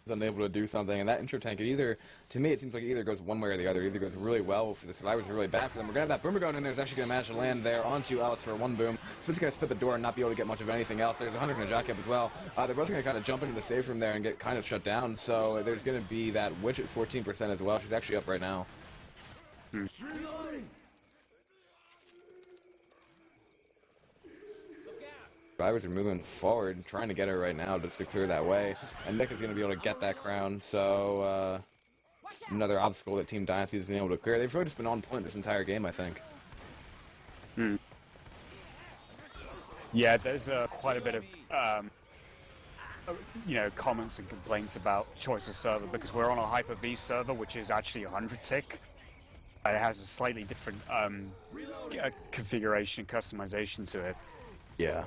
unable to do something, and that intro tank, to me, it seems like it either goes one way or the other. It either goes really well for the survivors or really bad for them. We're gonna have that boomer going in there. Is actually gonna manage to land there onto Alice for one boom. Spit's gonna split the door and not be able to get much of anything else. There's 100 and a jockey up as well. They're both gonna kind of jump into the safe room there and get kind of shut down. So there's gonna be that witch at 14% as well. She's actually up right now. Survivors are moving forward, trying to get her right now just to clear that way. And Nick is going to be able to get that crown, so another obstacle that Team Dynasty has been able to clear. They've really just been on point this entire game, I think. Yeah, there's quite a bit of comments and complaints about choice of server, because we're on a Hyper-V server, which is actually 100 tick. It has a slightly different configuration and customization to it. Yeah.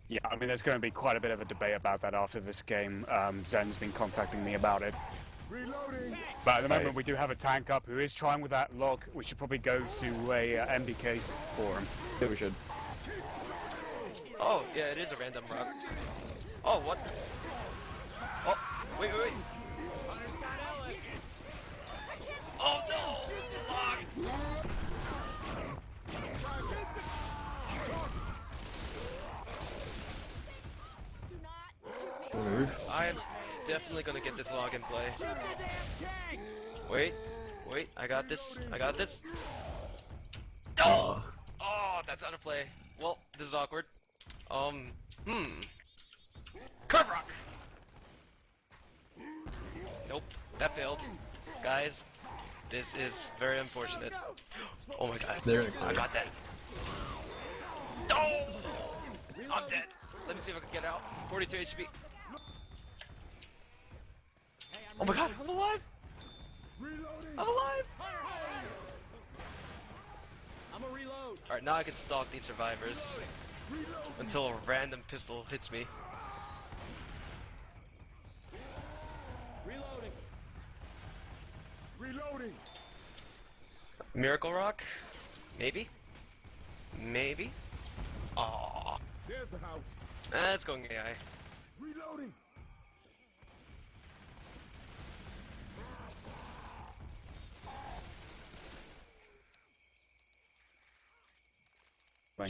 Yeah, I mean, there's going to be quite a bit of a debate about that after this game. Zen's been contacting me about it. But at the moment, we do have a tank up who is trying with that log. We should probably go to a MBK forum. Yeah, we should. Oh, yeah, it is a random rock. Oh, what? Oh, wait. Oh, no! Log! I am definitely gonna get this log in play. Wait, I got this. Oh, that's out of play. Well, this is awkward. Curve rock! Nope, that failed. Guys, this is very unfortunate. Oh my god, I got that. Oh! I'm dead. Let me see if I can get out. 42 HP. Oh my god, I'm alive! I'm alive! I'm a reload. Alright, now I can stalk these survivors until a random pistol hits me. Reloading. Miracle Rock? Maybe? Aww. There's the house. That's going AI. Reloading.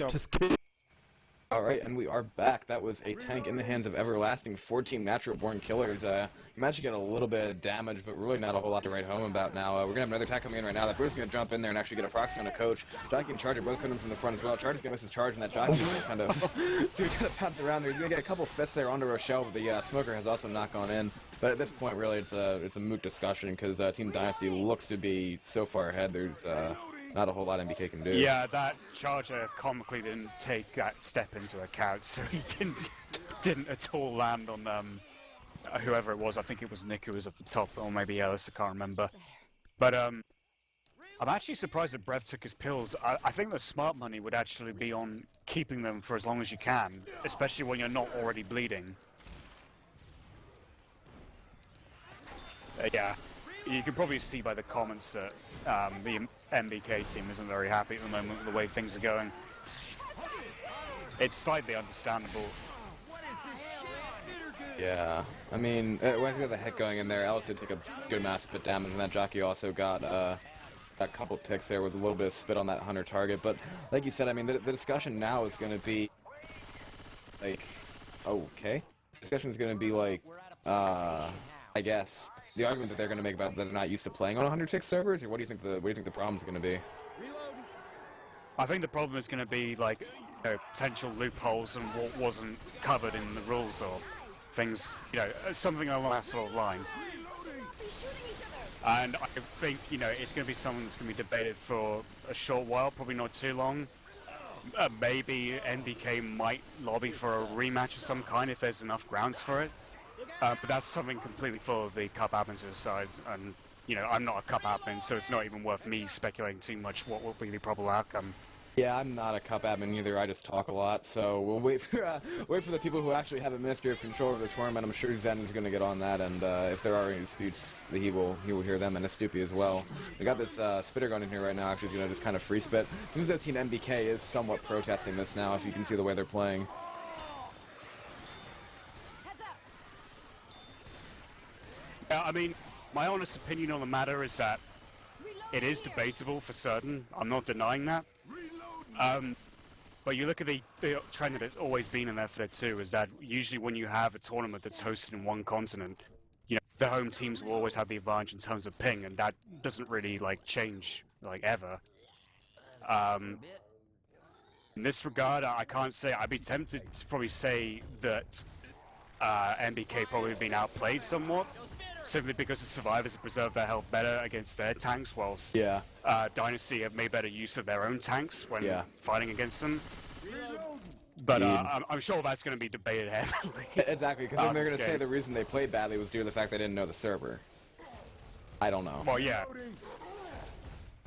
Just kidding. Alright, and we are back. That was a tank in the hands of Everlasting, 14 Natural Born Killers. You managed to get a little bit of damage, but really not a whole lot to write home about now. We're going to have another attack coming in right now. That Bruce is going to jump in there and actually get a proxy on a coach. Jockey and Charger both coming from the front as well. Charger's going to miss his charge, and that Jockey just kind of pounce around there. He's going to get a couple fists there onto Rochelle, but the Smoker has also not gone in. But at this point, really, it's a moot discussion, because Team Dynasty looks to be so far ahead. There's not a whole lot MBK can do. Yeah, that Charger comically didn't take that step into account, so he didn't at all land on whoever it was. I think it was Nick who was at the top, or maybe Ellis, I can't remember. But I'm actually surprised that Brev took his pills. I think the smart money would actually be on keeping them for as long as you can, especially when you're not already bleeding. Yeah, you can probably see by the comments that the MBK team isn't very happy at the moment with the way things are going. It's slightly understandable. Yeah, I mean, when you got the hit going in there, Alice did take a good amount of damage, and that jockey also got a couple ticks there with a little bit of spit on that hunter target. But like you said, I mean, the discussion now is going to be like, okay, the discussion is going to be like, I guess the argument that they're going to make about that they're not used to playing on 100 tick servers, or what do you think the problem is going to be? I think the problem is going to be like, you know, potential loopholes and what wasn't covered in the rules or things, you know, something along that sort of line. And I think, you know, it's going to be something that's going to be debated for a short while, probably not too long. Maybe NBK might lobby for a rematch of some kind if there's enough grounds for it. But that's something completely for the Cup admins to decide. And, you know, I'm not a Cup admin, so it's not even worth me speculating too much what will be the probable outcome. Yeah, I'm not a Cup admin either. I just talk a lot, so we'll wait for the people who actually have administrative control over the tournament. I'm sure Zen is going to get on that, and if there are any disputes, he will hear them, and Astupi as well. We got this spitter gun in here right now. Actually, he's going to just kind of free spit. It seems that Team MBK is somewhat protesting this now, if you can see the way they're playing. I mean, my honest opinion on the matter is that it is debatable for certain. I'm not denying that. But you look at the trend that it's always been in FNET 2 is that usually when you have a tournament that's hosted in one continent, you know, the home teams will always have the advantage in terms of ping, and that doesn't really like change like ever. In this regard, I can't say. I'd be tempted to probably say that MBK probably been outplayed somewhat, simply because the survivors have preserved their health better against their tanks, whilst Dynasty have made better use of their own tanks when fighting against them. But I'm sure that's going to be debated heavily. Exactly, because then they're going to say the reason they played badly was due to the fact they didn't know the server. I don't know. Well, yeah.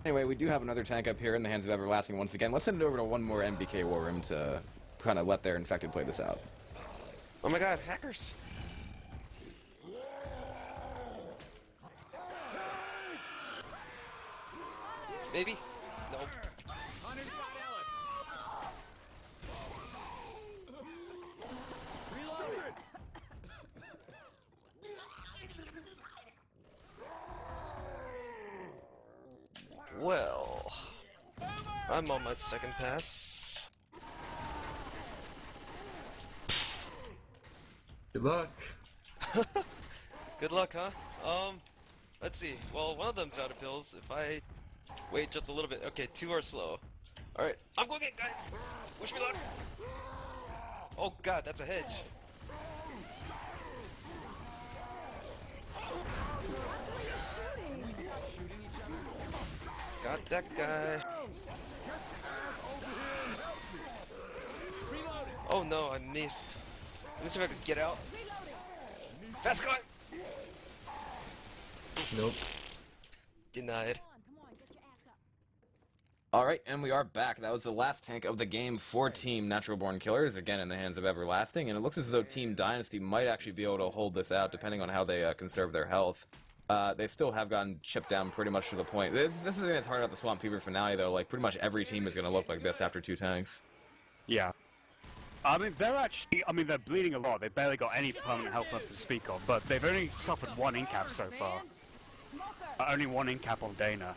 Anyway, we do have another tank up here in the hands of Everlasting once again. Let's send it over to one more MBK war room to kind of let their infected play this out. Oh my god, hackers! Maybe? No. Well, I'm on my second pass. Good luck. Good luck, huh? Let's see. Well, one of them's out of pills. If I wait just a little bit. Okay, two are slow. Alright, I'm going in, guys! Wish me luck! Oh god, that's a hedge. Got that guy. Oh no, I missed. Let me see if I can get out. Fast cut! Nope. Denied. Alright, and we are back. That was the last tank of the game for Team Natural Born Killers, again in the hands of Everlasting, and it looks as though Team Dynasty might actually be able to hold this out, depending on how they conserve their health. They still have gotten chipped down pretty much to the point. This is the thing that's hard about the Swamp Fever finale, though. Like, pretty much every team is going to look like this after two tanks. Yeah. I mean, they're bleeding a lot. They've barely got any permanent health left to speak of, but they've only suffered one in-cap so far. Only one in-cap on Dana.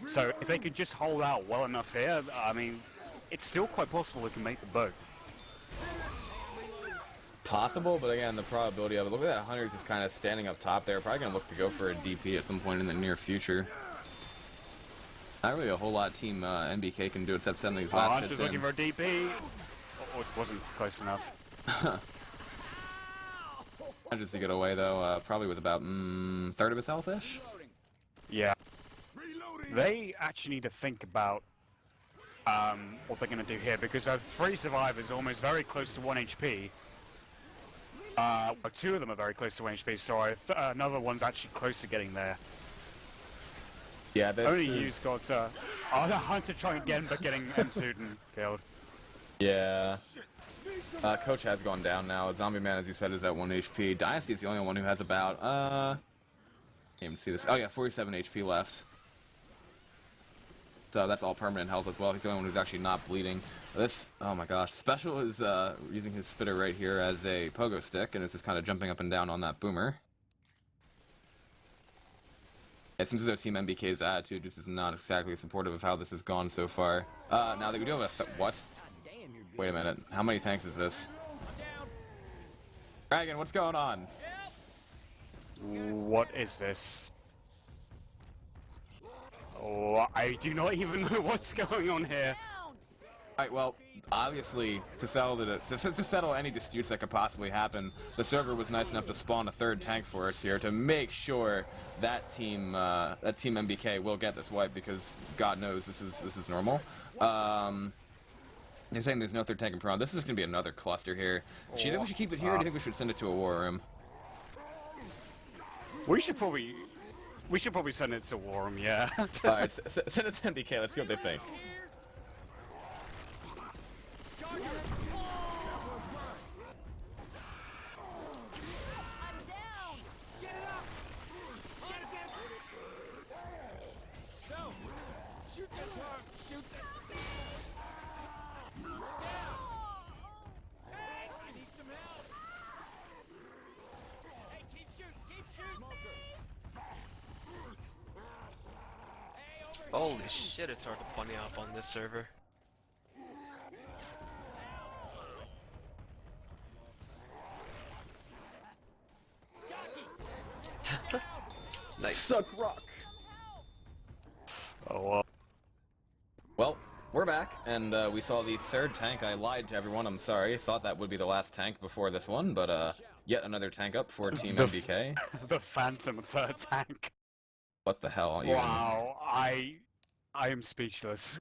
So if they could just hold out well enough here, I mean, it's still quite possible they can make the boat. Possible, but again, the probability of it. Look at that, Hunter's just kind of standing up top there. Probably going to look to go for a DP at some point in the near future. Not really a whole lot Team MBK can do except send these last hits in. Hunter's looking for a DP. Oh, it wasn't close enough. Manages to get away though, probably with about third of his health-ish. Yeah. They actually need to think about what they're going to do here, because they have 3 survivors almost very close to 1 HP. Well, two of them are very close to 1 HP, so another one's actually close to getting there. Yeah, this Only is... you's got the Hunter trying again, but getting M2'd and killed. Yeah. Coach has gone down now. Zombie Man, as you said, is at 1 HP. Dynasty is the only one who has about, can't even see this. Oh yeah, 47 HP left. So that's all permanent health as well. He's the only one who's actually not bleeding. This, oh my gosh. Special is using his spitter right here as a pogo stick, and is just kind of jumping up and down on that boomer. It seems as though Team MBK's attitude just is not exactly supportive of how this has gone so far. Now that we do have a what? Wait a minute. How many tanks is this? Dragon, what's going on? What is this? Oh, I do not even know what's going on here. Alright, well, obviously, to settle any disputes that could possibly happen, the server was nice enough to spawn a third tank for us here to make sure that Team MBK will get this wipe, because God knows this is normal. They're saying there's no third tank in Prom. This is going to be another cluster here. Do you think we should keep it here, or do you think we should send it to a war room? We should probably send it to war room, yeah. Alright, send it to MBK, let's see what they think. Holy shit, it's hard to bunny up on this server. Nice. Suck rock! Oh, well, we're back, and we saw the third tank. I lied to everyone, I'm sorry. Thought that would be the last tank before this one, but yet another tank up for Team MBK. The Phantom third tank. What the hell? Wow, I am speechless.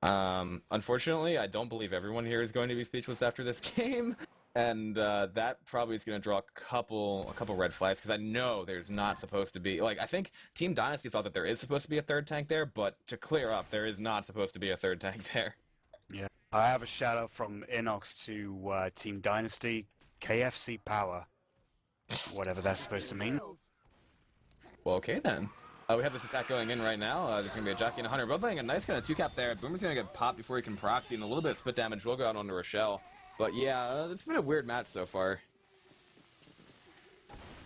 Unfortunately, I don't believe everyone here is going to be speechless after this game, and that probably is going to draw a couple red flags, because I know there's not supposed to be, like, I think Team Dynasty thought that there is supposed to be a third tank there, but to clear up, there is not supposed to be a third tank there. Yeah. I have a shout out from Inox to Team Dynasty, KFC Power. Whatever that's supposed to mean. Well, okay then. We have this attack going in right now. There's going to be a Jockey and a Hunter. Both laying a nice kind of 2-cap there. Boomer's going to get popped before he can proxy, and a little bit of split damage will go out onto Rochelle. But yeah, it's been a weird match so far.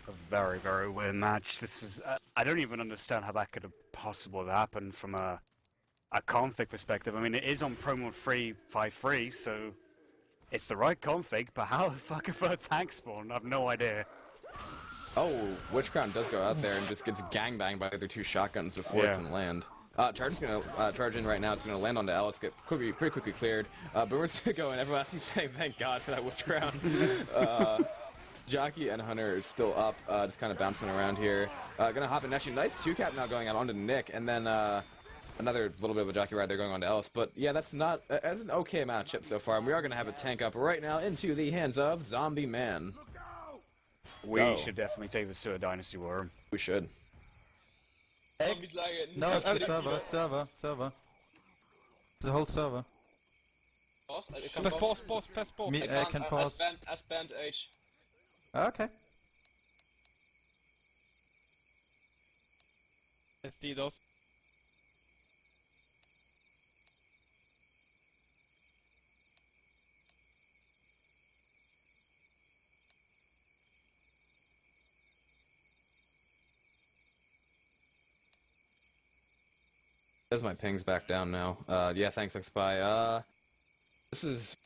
A very, very weird match. This is... I don't even understand how that could have possibly happened from a config perspective. I mean, it is on promo 353, so it's the right config, but how the fuck if a tank spawn? I have no idea. Oh, Witch Crown does go out there and just gets gangbanged by the other two shotguns before it can land. Charge is going to charge in right now. It's going to land onto Ellis, get pretty quickly cleared. Boomer's going to go in. Everyone else is saying thank God for that Witch Crown. Jockey and Hunter is still up, just kind of bouncing around here. Going to hop in. Actually, nice 2-cap now going out onto Nick, and then another little bit of a Jockey ride there going on to Ellis. But yeah, that's not an okay matchup so far. And we are going to have a tank up right now into the hands of Zombie Man. We should definitely take this to a Dynasty war room. We should. Zombies like it. No, it's the server. The whole server. Pause. Press pause. Me, I can pause. I spent H. Okay. It's DDoS. There's my pings back down now. Yeah, thanks, XSpy. This is...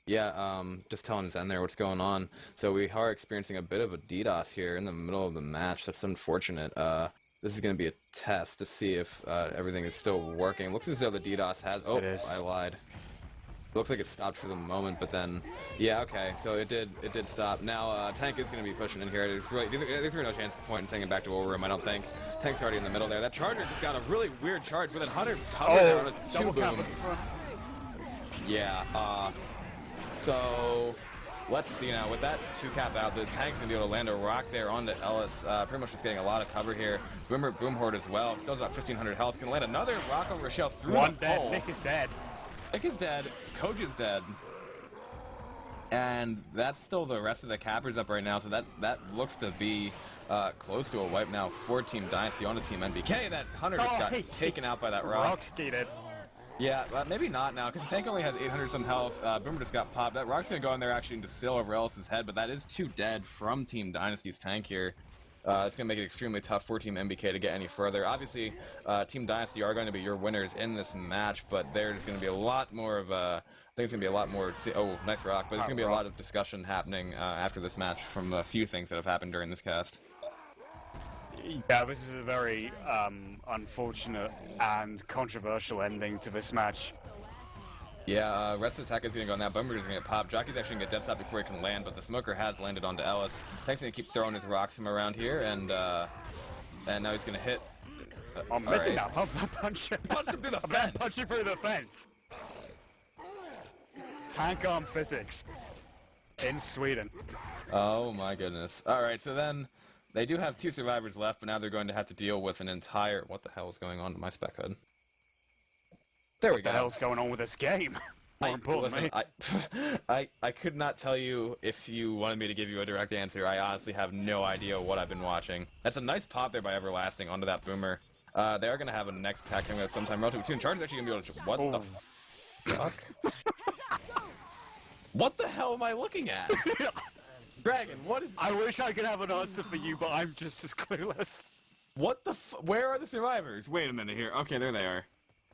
Yeah, just telling Zen there what's going on. So we are experiencing a bit of a DDoS here in the middle of the match. That's unfortunate. This is going to be a test to see if everything is still working. Looks as though the DDoS has... Oh, I lied. Looks like it stopped for the moment, but then... Yeah, okay, so it did stop. Now, Tank is going to be pushing in here. There's really no chance point in sending it back to War Room, I don't think. Tank's already in the middle there. That Charger just got a really weird charge with a Hunter there on a 2-boom. Yeah, so let's see now. With that 2-cap out, the tank's gonna be able to land a rock there onto Ellis. Pretty much just getting a lot of cover here. Boom Horde as well. Still has about 1,500 health. It's gonna land another rock on Rochelle through One the dead. pole. Nick is dead. Nick is dead. Coach is dead. And that's still the rest of the cappers up right now, so that looks to be close to a wipe now for Team Dynasty on to Team NBK. That Hunter just got taken out by that rock. Rock skated. Yeah, maybe not now, because the tank only has 800 some health. Boomer just got popped. That rock's gonna go in there actually into Still over Ellis's head, but that is 2 dead from Team Dynasty's tank here. It's going to make it extremely tough for Team NBK to get any further. Obviously, Team Dynasty are going to be your winners in this match, but there's going to be a lot more of I think it's going to be a lot more... Oh, nice rock. But there's going to be a lot of discussion happening after this match from a few things that have happened during this cast. Yeah, this is a very unfortunate and controversial ending to this match. Yeah, rest of the attack is going to go now. Bummer is going to get popped. Jockey's actually going to get dead stop before he can land, but the smoker has landed onto Ellis. Tank's going to keep throwing his rocks from around here, and now he's going to hit. I'm missing that. Punch him through the fence. Punch him through the fence. Tank arm physics in Sweden. Oh my goodness. All right, so then they do have 2 survivors left, but now they're going to have to deal with an entire. What the hell is going on to my spec HUD? There we go. What the hell's going on with this game? More importantly. Listen, I could not tell you if you wanted me to give you a direct answer. I honestly have no idea what I've been watching. That's a nice pop there by Everlasting onto that Boomer. They are going to have a next attack coming up sometime relatively soon. Charge is actually going to be able to... What the fuck? What the hell am I looking at? Dragon, what is... I wish I could have an answer for you, but I'm just as clueless. What the Where are the survivors? Wait a minute here. Okay, there they are.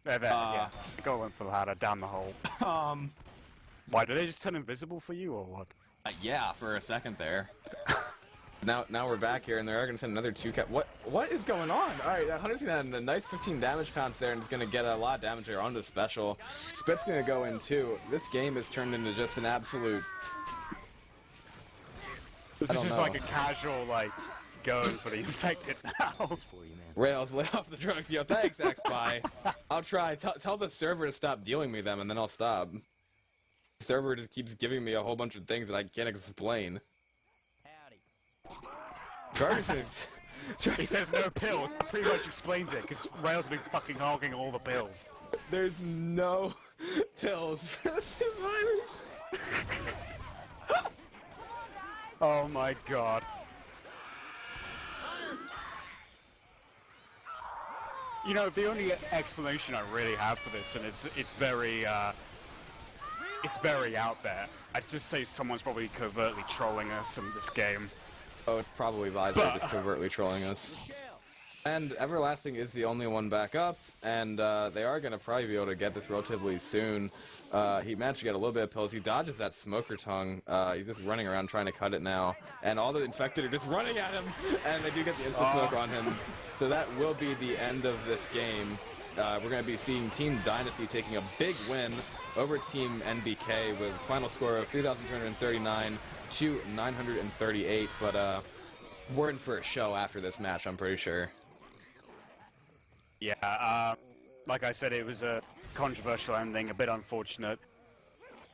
They're there, yeah. Go in for the ladder, down the hole. Why, do they just turn invisible for you, or what? Yeah, for a second there. Now we're back here, and they are going to send another 2-cap. What is going on? All right, that Hunter's going to have a nice 15 damage pounce there, and it's going to get a lot of damage there onto the special. Spit's going to go in, too. This game has turned into just an absolute... This is just like a casual, like, going for the infected now. Rails, lay off the drugs. Yo, thanks, X-Spy. I'll try. Tell the server to stop dealing me them, and then I'll stop. The server just keeps giving me a whole bunch of things that I can't explain. Howdy. He says no pills. That pretty much explains it, because Rails has been fucking hogging all the pills. There's no pills for the survivors. Oh my god. You know, the only explanation I really have for this, and it's very out there. I'd just say someone's probably covertly trolling us in this game. Oh, it's probably Visor just covertly trolling us. And Everlasting is the only one back up, and they are going to probably be able to get this relatively soon. He managed to get a little bit of pills. He dodges that smoker tongue. He's just running around trying to cut it now. And all the infected are just running at him, and they do get the insta-smoke on him. So that will be the end of this game. We're going to be seeing Team Dynasty taking a big win over Team NBK with a final score of 3,339 to 938. But we're in for a show after this match, I'm pretty sure. Yeah, like I said, it was a controversial ending, a bit unfortunate.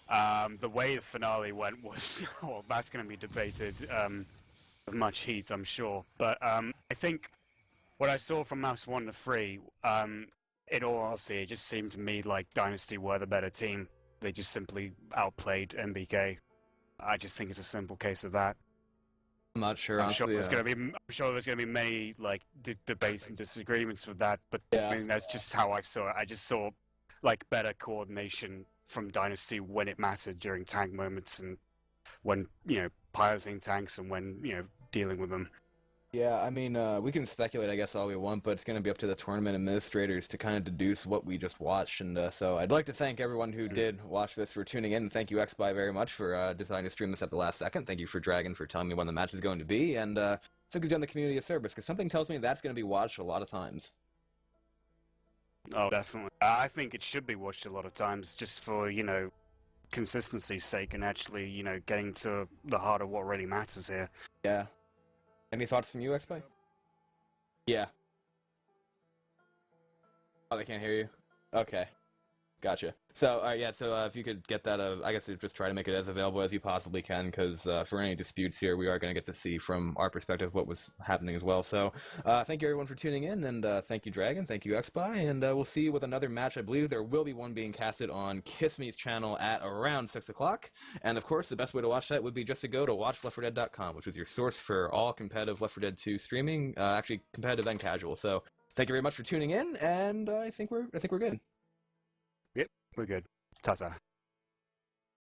The way the finale went was, well, that's going to be debated with much heat, I'm sure. But I think what I saw from Maps 1 to 3, in all honesty, it just seemed to me like Dynasty were the better team. They just simply outplayed MBK. I just think it's a simple case of that. I'm not sure. I'm sure there's going to be many like debates and disagreements with that, but yeah. I mean that's just how I saw it. I just saw like better coordination from Dynasty when it mattered during tank moments and when piloting tanks and when dealing with them. Yeah, I mean, we can speculate, I guess, all we want, but it's going to be up to the tournament administrators to kind of deduce what we just watched. And so I'd like to thank everyone who did watch this for tuning in. And thank you, XBy, very much for deciding to stream this at the last second. Thank you for Dragon for telling me when the match is going to be. And thank you to the community of service, because something tells me that's going to be watched a lot of times. Oh, definitely. I think it should be watched a lot of times just for, consistency's sake and actually, getting to the heart of what really matters here. Yeah. Any thoughts from you, XBy? Yeah. Oh, they can't hear you? Okay. Gotcha. So, yeah, so if you could get that, I guess just try to make it as available as you possibly can, because for any disputes here, we are going to get to see from our perspective what was happening as well. So, thank you everyone for tuning in, and thank you Dragon, thank you XBy, and we'll see you with another match. I believe there will be one being casted on Kissme's channel at around 6 o'clock, and of course, the best way to watch that would be just to go to WatchL4D.com, which is your source for all competitive Left 4 Dead 2 streaming, actually competitive and casual. So, thank you very much for tuning in, and I think we're good. Yep, we're good. Ta-ta.